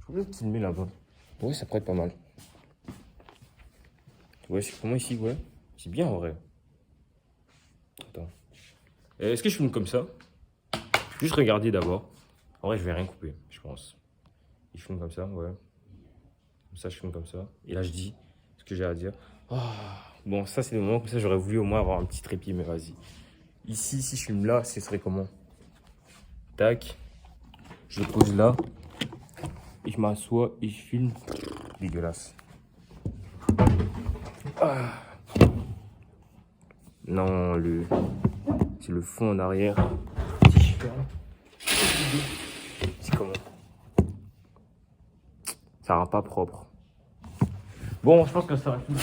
Je voulais filmer là-bas. Ouais, ça pourrait être pas mal. Ouais, c'est comment ici, ouais. C'est bien en vrai. Attends. Est-ce que je filme comme ça? Juste regarder d'abord. En vrai, je vais rien couper, je pense. Et je filme comme ça, ouais. Comme ça, je filme comme ça. Et là, je dis ce que j'ai à dire. Bon, ça, c'est le moment comme ça, j'aurais voulu au moins avoir un petit trépied, mais vas-y. Ici, si je filme là, ce serait comment? Tac. Je le pose là. Et je m'assois et je filme. Dégueulasse. Non, c'est le fond en arrière. Différent. C'est comment? Ça rend pas propre. Bon, je pense que ça va filmer.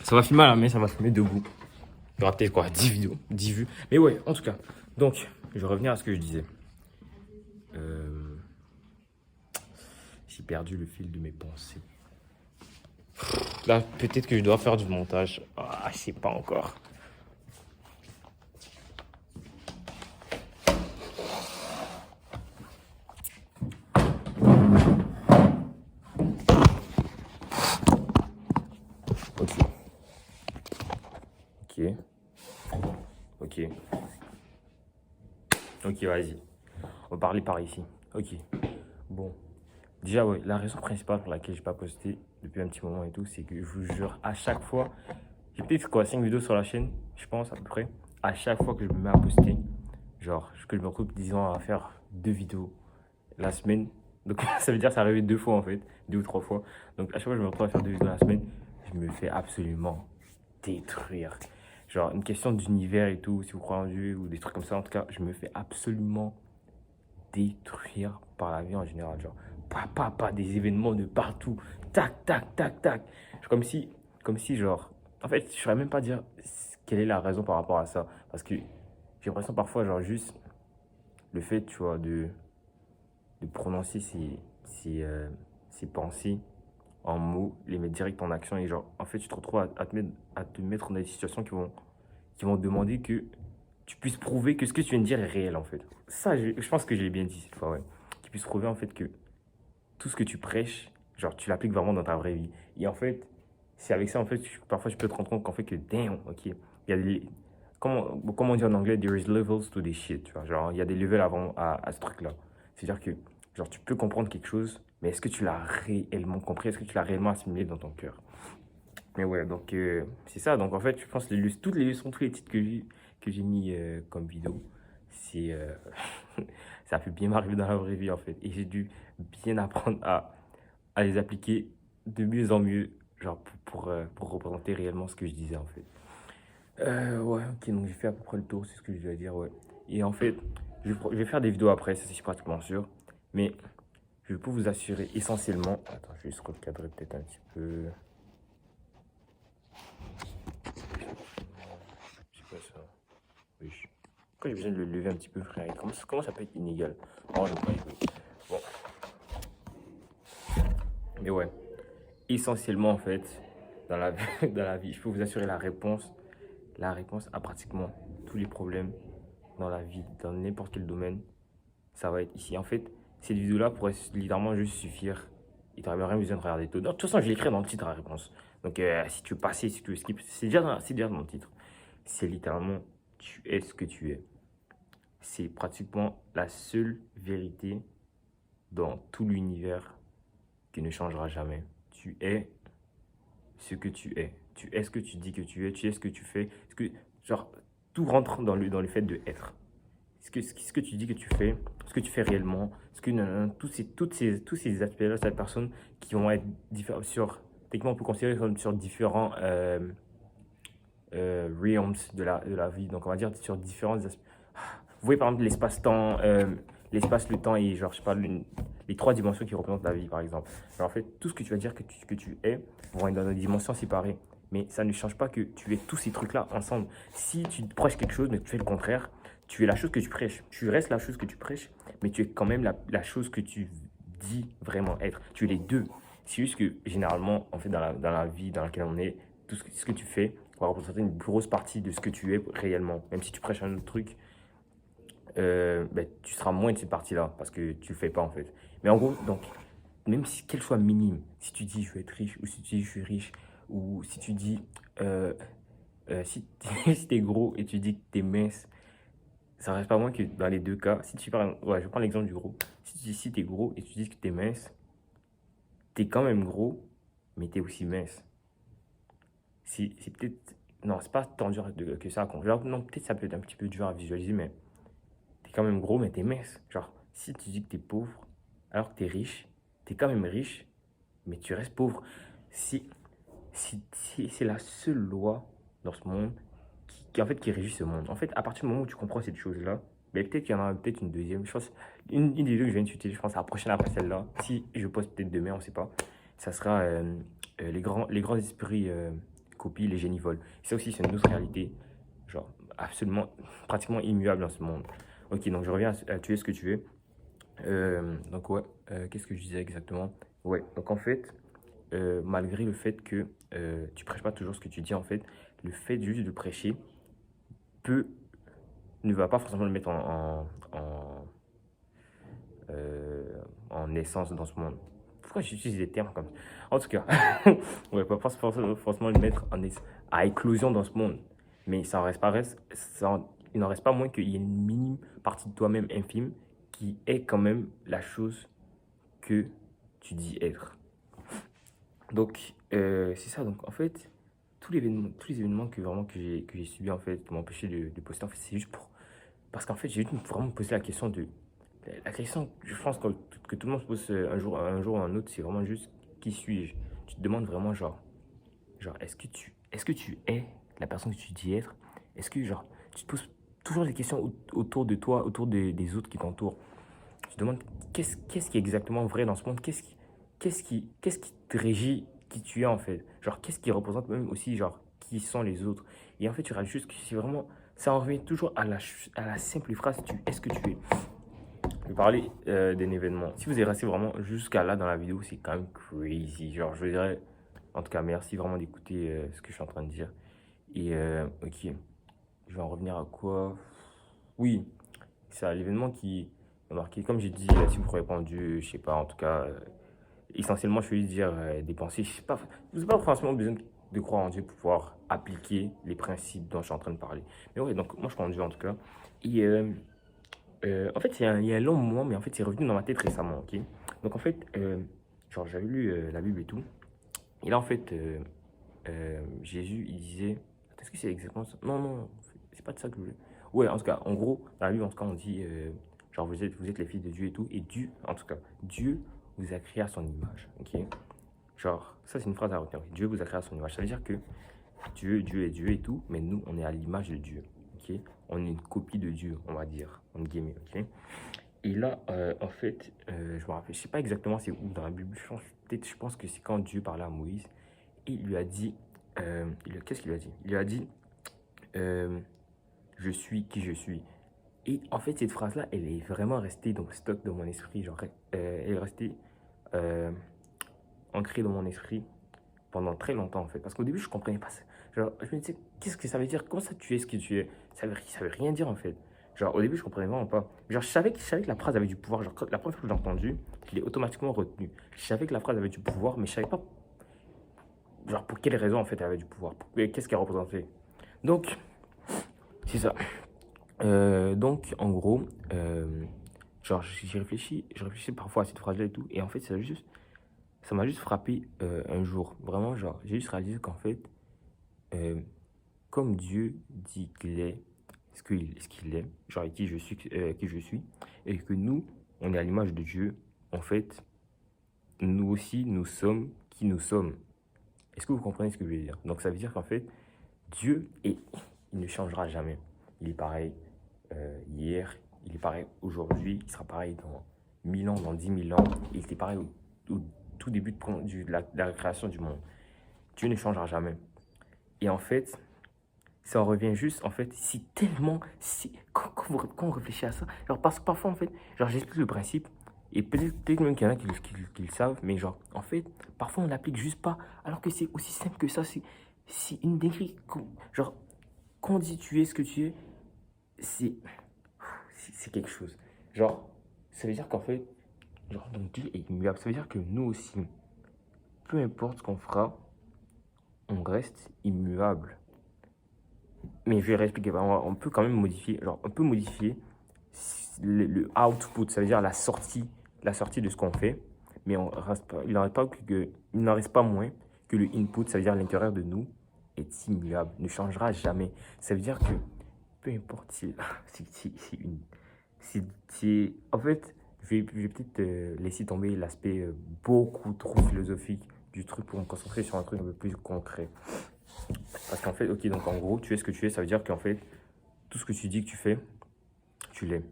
Ça va filmer à la main, ça va filmer debout. Il y aura peut-être quoi, 10 vidéos, 10 vues. Mais ouais, en tout cas. Donc, je vais revenir à ce que je disais. J'ai perdu le fil de mes pensées. Là, peut-être que je dois faire du montage. Je sais pas encore. Ok. Ok, vas-y. On va parler par ici. Ok. Bon. Déjà, ouais, la raison principale pour laquelle je n'ai pas posté depuis un petit moment et tout, c'est que je vous jure, à chaque fois, j'ai peut-être quoi, 5 vidéos sur la chaîne, je pense, à peu près. À chaque fois que je me mets à poster, genre, que je me retrouve, disons, à faire 2 vidéos la semaine. Donc, ça veut dire que ça arrive 2 fois, en fait, 2 ou 3 fois. Donc, à chaque fois que je me retrouve à faire 2 vidéos la semaine, je me fais absolument détruire. Genre, une question d'univers et tout, si vous croyez en Dieu ou des trucs comme ça, en tout cas, je me fais absolument détruire par la vie en général. Genre, pas des événements de partout. Tac, tac, tac, tac. Comme si, genre, en fait, je ne saurais même pas dire quelle est la raison par rapport à ça. Parce que j'ai l'impression parfois, genre, juste le fait, tu vois, de prononcer ces pensées en mots, les mettre direct en action. Et genre, en fait, tu te retrouves à te mettre dans des situations qui vont demander que tu puisses prouver que ce que tu viens de dire est réel, en fait. Ça, je pense que j'ai bien dit cette fois, ouais. Tu puisses prouver, en fait, que tout ce que tu prêches, genre, tu l'appliques vraiment dans ta vraie vie. Et en fait, c'est avec ça, en fait, parfois, tu peux te rendre compte qu'en fait, que, damn, ok, il y a des... Comment on dit en anglais, there is levels to this shit, tu vois. Genre, il y a des levels avant à ce truc-là. C'est-à-dire que, genre, tu peux comprendre quelque chose, mais est-ce que tu l'as réellement compris? Est-ce que tu l'as réellement assimilé dans ton cœur? Mais ouais, donc, c'est ça. Donc, en fait, je pense que toutes les leçons, tous les titres que j'ai mis comme vidéo, c'est... ça a fait bien m'arriver dans la vraie vie, en fait. Et j'ai dû bien apprendre à les appliquer de mieux en mieux, genre pour représenter réellement ce que je disais, en fait. Ouais, ok, donc j'ai fait à peu près le tour, c'est ce que je dois dire, ouais. Et en fait, je vais faire des vidéos après, ça c'est pratiquement sûr. Mais je peux vous assurer essentiellement... Attends, je vais juste recadrer peut-être un petit peu. C'est quoi ça? Oui. Pourquoi j'ai besoin de le lever un petit peu, frère? Comment ça peut être inégal? Non, je ne pas écouter. Bon. Mais ouais, essentiellement en fait, dans la, dans la vie, je peux vous assurer la réponse à pratiquement tous les problèmes dans la vie, dans n'importe quel domaine, ça va être ici. En fait, cette vidéo-là pourrait littéralement juste suffire. Il t'aurait rien besoin de regarder tout. De toute façon, je l'écris dans le titre, la réponse. Donc, si tu veux passer, si tu veux skip, c'est déjà dans le titre. C'est littéralement, tu es ce que tu es. C'est pratiquement la seule vérité dans tout l'univers qui ne changera jamais. Tu es ce que tu es. Tu es ce que tu dis que tu es ce que tu fais. Genre, tout rentre dans le fait de être. Ce que tu dis que tu fais, ce que tu fais réellement, tous ces aspects-là, cette personne qui vont être différents techniquement, on peut considérer comme sur différents realms de la vie. Donc, on va dire sur différents aspects. Vous voyez par exemple l'espace-temps, l'espace, le temps et genre, je parle les 3 dimensions qui représentent la vie, par exemple. Alors, en fait, tout ce que tu vas dire que tu es vont être dans des dimensions séparées. Mais ça ne change pas que tu es tous ces trucs-là ensemble. Si tu prêches quelque chose, mais que tu fais le contraire, tu es la chose que tu prêches. Tu restes la chose que tu prêches, mais tu es quand même la chose que tu dis vraiment être. Tu es les deux. C'est juste que généralement, en fait, dans la vie dans laquelle on est, ce que tu fais va représenter une grosse partie de ce que tu es réellement. Même si tu prêches un autre truc, tu seras moins de cette partie-là parce que tu le fais pas en fait. Mais en gros, donc, même si qu'elle soit minime, si tu dis je veux être riche, ou si tu dis je suis riche, ou si tu dis, euh, si, si t'es gros et tu dis que t'es mince, ça reste pas moins que dans les deux cas, si tu parles, ouais, je prends l'exemple du gros. Si tu dis si t'es gros et tu dis que t'es mince, t'es quand même gros, mais t'es aussi mince. C'est peut-être, non, c'est pas tant dur que ça. Genre, non, peut-être ça peut être un petit peu dur à visualiser, mais t'es quand même gros, mais t'es mince. Genre, si tu dis que t'es pauvre, alors que t'es quand même riche, mais tu restes pauvre. Si, si c'est la seule loi dans ce monde en fait, qui régit ce monde. En fait, à partir du moment où tu comprends cette chose-là, mais peut-être qu'il y en a peut-être une deuxième. Je pense, une des deux que je viens de citer, je pense à la prochaine après celle-là. Si je poste peut-être demain, on ne sait pas. Ça sera les grands esprits copient, les génies volent. Ça aussi, c'est une autre réalité. Genre, absolument, pratiquement immuable dans ce monde. Ok, donc je reviens à tu es ce que tu es. Donc, ouais, qu'est-ce que je disais exactement? Ouais, donc en fait, malgré le fait que tu prêches pas toujours ce que tu dis, en fait, le fait juste de prêcher peut, ne va pas forcément le mettre en essence dans ce monde. Pourquoi j'utilise des termes comme ça? En tout cas, ouais, pas forcément le mettre à éclosion dans ce monde. Mais ça en reste pas, il n'en reste pas moins qu'il y a une minime partie de toi-même infime qui est quand même la chose que tu dis être. Donc, c'est ça. Donc, en fait, tous les événements que j'ai subis, en fait, qui m'ont empêché de poster, en fait, c'est juste pour. Parce qu'en fait, j'ai dû vraiment me poser la question de. La question, je pense que tout le monde se pose un jour ou un autre, c'est vraiment juste qui suis-je? Tu te demandes vraiment, genre est-ce que tu es la personne que tu dis être? Est-ce que, genre, tu te poses toujours des questions autour de toi, autour des autres qui t'entourent? Tu te demandes qu'est-ce qui est exactement vrai dans ce monde? Qu'est-ce qui te régit qui tu es en fait? Genre, qu'est-ce qui représente même aussi, genre, qui sont les autres? Et en fait, tu réalises juste que c'est vraiment. Ça en revient toujours à la simple phrase tu es ce que tu es. Je vais parler d'un événement. Si vous êtes resté vraiment jusqu'à là dans la vidéo, c'est quand même crazy. Genre, je dirais, en tout cas, merci vraiment d'écouter ce que je suis en train de dire. Et ok, je vais en revenir à quoi? Oui, c'est l'événement qui m'a marqué. Comme j'ai dit, si vous ne croyez pas en Dieu, je sais pas, en tout cas, essentiellement, je veux dire des pensées. Je sais pas, vous n'avez pas forcément besoin de croire en Dieu pour pouvoir appliquer les principes dont je suis en train de parler. Mais ouais, donc moi je crois en Dieu en tout cas. Et en fait, il y a un long moment, mais en fait, c'est revenu dans ma tête récemment, ok? Donc, en fait, genre, j'avais lu la Bible et tout. Et là, en fait, Jésus, il disait... Est-ce que c'est exactement ça? Non, non, c'est pas de ça que je voulais. Ouais, en tout cas, en gros, dans la Bible, en tout cas, on dit, genre, vous êtes les fils de Dieu et tout. Et Dieu, en tout cas, Dieu vous a créé à son image, ok? Genre, ça, c'est une phrase à retenir. Dieu vous a créé à son image. Ça veut dire que Dieu est Dieu et tout, mais nous, on est à l'image de Dieu, ok? On est une copie de Dieu, on va dire, en guillemets, ok? Et là, en fait, je me rappelle, je sais pas exactement c'est où dans la Bible, je pense que c'est quand Dieu parlait à Moïse, et il lui a dit, qu'est-ce qu'il lui a dit? Il lui a dit, euh, je suis qui je suis. Et en fait, cette phrase-là, elle est vraiment restée dans stock dans mon esprit, genre, elle est restée euh, ancrée dans mon esprit pendant très longtemps, en fait. Parce qu'au début, je comprenais pas ça. Genre, je me disais, qu'est-ce que ça veut dire? Comment ça, tu es ce que tu es? Ça veut rien dire, en fait. Genre, au début, je comprenais vraiment pas. Genre, je savais que la phrase avait du pouvoir. Genre, la première fois que je l'ai entendue, je l'ai automatiquement retenue. Je savais que la phrase avait du pouvoir, mais je savais pas, genre, pour quelle raison, en fait, elle avait du pouvoir. Qu'est-ce qu'elle représentait? Donc, c'est ça. Donc, en gros, genre, je réfléchis parfois à cette phrase-là et tout. Et en fait, ça m'a juste frappé un jour. Vraiment, genre, j'ai juste réalisé qu'en fait, euh, comme Dieu dit qu'il est ce qu'il est, genre qui je suis, et que nous, on est à l'image de Dieu, en fait, nous aussi, nous sommes qui nous sommes. Est-ce que vous comprenez ce que je veux dire? Donc ça veut dire qu'en fait, Dieu, il ne changera jamais. Il est pareil hier, il est pareil aujourd'hui, il sera pareil dans 1000 ans, dans 10 000 ans, et il était pareil au tout début de la création du monde. Dieu ne changera jamais. Et en fait, ça en revient juste, en fait, si tellement, si, quand on réfléchit à ça, genre, parce que parfois, en fait, genre, j'explique le principe, et peut-être même qu'il y en a qui le savent, mais genre, en fait, parfois, on l'applique juste pas, alors que c'est aussi simple que ça, c'est une dinguerie. Genre, quand on dit tu es ce que tu es, c'est quelque chose. Genre, ça veut dire qu'en fait, Genre, donc Dieu est immuable. Ça veut dire que nous aussi, peu importe ce qu'on fera, on reste immuable. Mais je vais réexpliquer. On peut quand même modifier, genre, on peut modifier le output, ça veut dire la sortie de ce qu'on fait. Mais il n'en reste pas moins que le input, ça veut dire l'intérieur de nous, est immuable, ne changera jamais. Ça veut dire que peu importe si, c'est une. En fait, je vais peut-être laisser tomber l'aspect beaucoup trop philosophique du truc pour me concentrer sur un truc un peu plus concret. Parce qu'en fait, ok, donc en gros, tu es ce que tu es, ça veut dire qu'en fait, tout ce que tu dis que tu fais, tu l'es.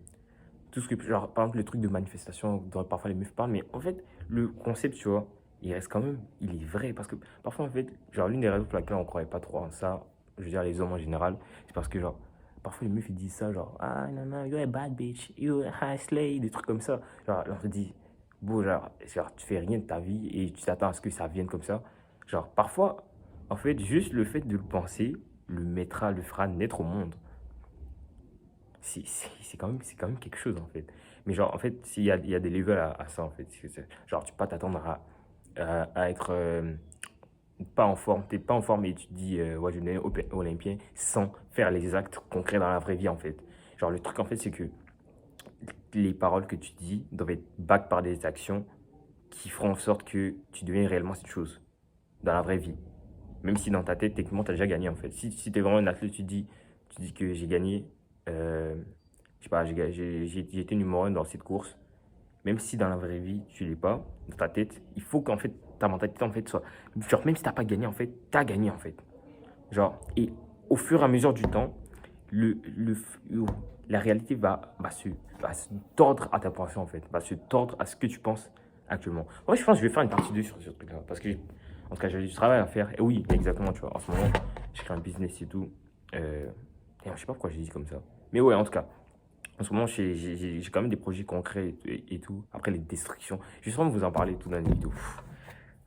Tout ce que, genre, par exemple, le truc de manifestation dont parfois les meufs parlent, mais en fait, le concept, tu vois, il reste quand même, il est vrai. Parce que parfois, en fait, genre, l'une des raisons pour laquelle on ne croyait pas trop en ça, je veux dire, les hommes en général, c'est parce que, genre, parfois les meufs, ils disent ça, genre, ah non, non, you're a bad bitch, you're a high slay, des trucs comme ça. Genre, on se dit, bon, genre, tu fais rien de ta vie et tu t'attends à ce que ça vienne comme ça. Genre, parfois, en fait, juste le fait de le penser le fera naître au monde. C'est quand même quelque chose en fait. Mais genre, en fait, il y a des levels à ça en fait. Genre, tu peux pas t'attendre à être pas en forme. T'es pas en forme et tu te dis, ouais, je vais devenir olympien sans faire les actes concrets dans la vraie vie en fait. Genre, le truc en fait, c'est que les paroles que tu dis doivent être backed par des actions qui feront en sorte que tu deviennes réellement cette chose dans la vraie vie. Même si dans ta tête, techniquement, tu as déjà gagné en fait. Si tu es vraiment un athlète, tu dis que j'ai gagné, je sais pas, j'ai été numéro 1 dans cette course. Même si dans la vraie vie, tu l'es pas, dans ta tête, il faut qu'en fait, ta mentalité en fait soit. Genre, même si tu n'as pas gagné, en fait, tu as gagné en fait. Genre, et au fur et à mesure du temps, le, le, la réalité va se tordre à ta pensée en fait, va se tordre à ce que tu penses actuellement. Moi, je pense que je vais faire une partie 2 sur ce truc-là. Parce que, en tout cas, j'avais du travail à faire. Et oui, exactement, tu vois, en ce moment, je crée un business et tout. Et je sais pas pourquoi j'ai dit comme ça. Mais ouais, en tout cas, en ce moment, j'ai quand même des projets concrets et tout. Après, les destructions. Je vais sûrement vous en parler et tout dans les vidéos.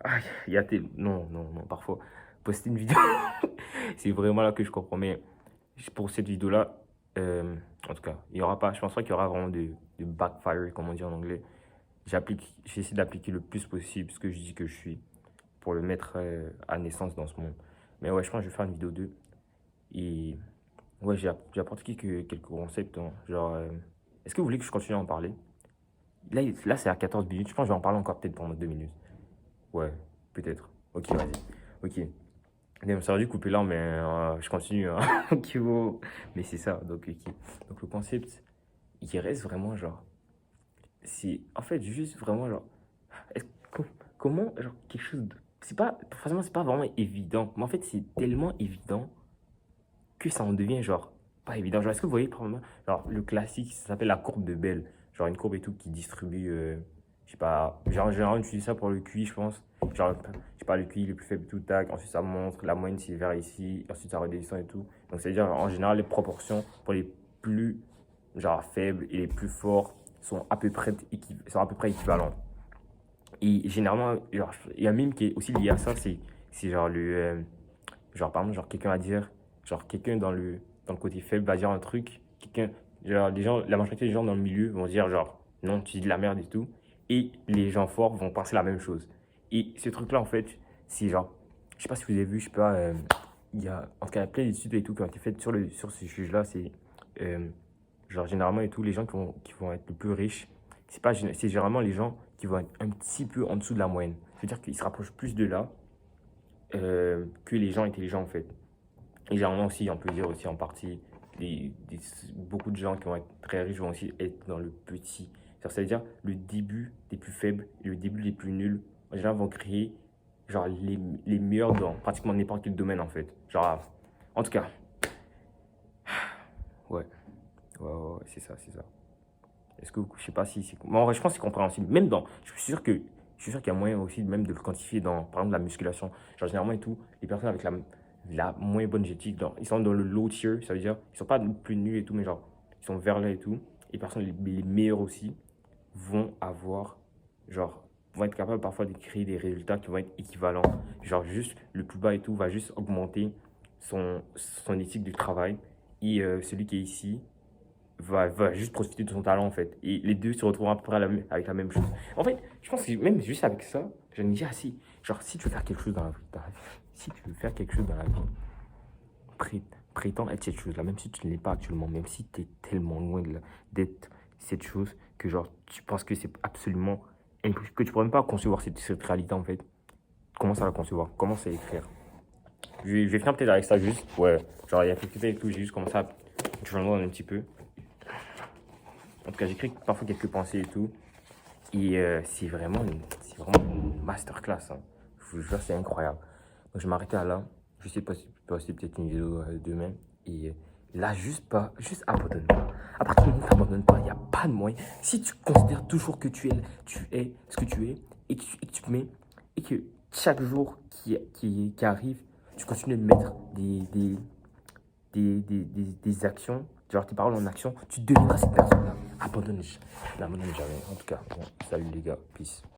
Aïe, il y a des... Non, non, non, parfois, poster une vidéo, c'est vraiment là que je comprends. Mais pour cette vidéo-là, en tout cas, il y aura pas, je pense pas qu'il y aura vraiment de backfire, comme on dit en anglais. J'essaie d'appliquer le plus possible ce que je dis que je suis pour le mettre à naissance dans ce monde. Mais ouais, je pense que je vais faire une vidéo 2. Et ouais, j'ai apporté quelques concepts, hein. Genre, est-ce que vous voulez que je continue à en parler? Là c'est à 14 minutes. Je pense que je vais en parler encore peut-être pendant 2 minutes. Ouais, peut-être. Ok, vas-y. Ok. Ça aurait dû couper là, mais je continue, hein. Ok, bon. Mais c'est ça. Donc, ok. Donc, le concept, il reste vraiment genre. C'est en fait juste vraiment genre. est-ce comment, genre, quelque chose de. C'est pas. Forcément, c'est pas vraiment évident. Mais en fait, c'est tellement évident que ça en devient genre pas évident. Genre, est-ce que vous voyez, probablement, genre, le classique, ça s'appelle la courbe de Bell. Genre, une courbe et tout qui distribue, je sais pas, genre, en général, on utilise ça pour le QI, je pense. Genre, je sais pas, le QI le plus faible, tout, tac. Ensuite, ça montre, la moyenne, c'est vers ici. Ensuite, ça redescend et tout. Donc, c'est-à-dire, en général, les proportions pour les plus, genre, faibles et les plus forts sont sont à peu près équivalentes. Et généralement, genre, il y a un mime qui est aussi lié à ça, c'est genre genre, par exemple, genre, quelqu'un va dire, genre, quelqu'un dans le côté faible va dire un truc, genre, la majorité des gens dans le milieu vont dire, genre, non, tu dis de la merde et tout. Et les gens forts vont penser la même chose. Et ce truc-là, en fait, c'est genre, je sais pas si vous avez vu, je sais pas, il y a, en tout cas, il y a plein d'études et tout qui ont été faites sur ce sujet-là. C'est, euh, genre, généralement et tout, les gens qui vont être les plus riches, c'est généralement les gens qui vont être un petit peu en dessous de la moyenne. C'est-à-dire qu'ils se rapprochent plus de là que les gens intelligents, en fait. Et généralement aussi, on peut dire aussi en partie, beaucoup de gens qui vont être très riches vont aussi être dans le petit. Ça veut dire le début des plus faibles et le début des plus nuls, en général, vont créer genre les meilleurs dans pratiquement n'importe quel domaine, en fait. Genre, en tout cas, ouais, ouais, c'est ça, c'est ça. Est-ce que, je sais pas si c'est... Bon, en vrai, je pense que c'est compréhensible. Même dans... Je suis sûr qu'il y a moyen aussi même de le quantifier dans, par exemple, la musculation. Genre, généralement et tout, les personnes avec la moins bonne génétique, ils sont dans le low tier, ça veut dire, ils sont pas les plus nuls et tout, mais genre, ils sont vers là et tout. Et les personnes les meilleures aussi vont avoir, genre, vont être capables parfois de créer des résultats qui vont être équivalents. Genre, juste, le plus bas et tout va juste augmenter son éthique du travail. Et celui qui est ici va juste profiter de son talent, en fait. Et les deux se retrouvent à peu près avec la même chose. En fait, je pense que même juste avec ça, j'en ai dit assez. Genre, si tu veux faire quelque chose si tu veux faire quelque chose dans la vie, pré- prétends être cette chose-là, même si tu ne l'es pas actuellement, même si tu es tellement loin d'être cette chose que, genre, tu penses que c'est absolument impossible, que tu ne pourrais même pas concevoir cette réalité, en fait. Commence à la concevoir, commence à écrire. Je vais finir peut-être avec ça juste. Ouais, genre il y a quelques temps et tout, j'ai juste commencé à journal un petit peu. En tout cas, j'écris parfois quelques pensées et tout. Et c'est vraiment une masterclass. Hein. Je vous jure, c'est incroyable. Donc je vais m'arrêter à là. Je vais essayer de poster peut-être une vidéo demain. Et là, juste abandonne pas. À partir du moment où tu n'abandonnes pas, il n'y a pas de moyen. Si tu considères toujours que tu es ce que tu es et que tu te mets et que chaque jour qui arrive, tu continues de mettre des actions, genre tes paroles en action, tu deviendras cette personne-là. N'abandonne jamais. En tout cas, bon, salut les gars, peace.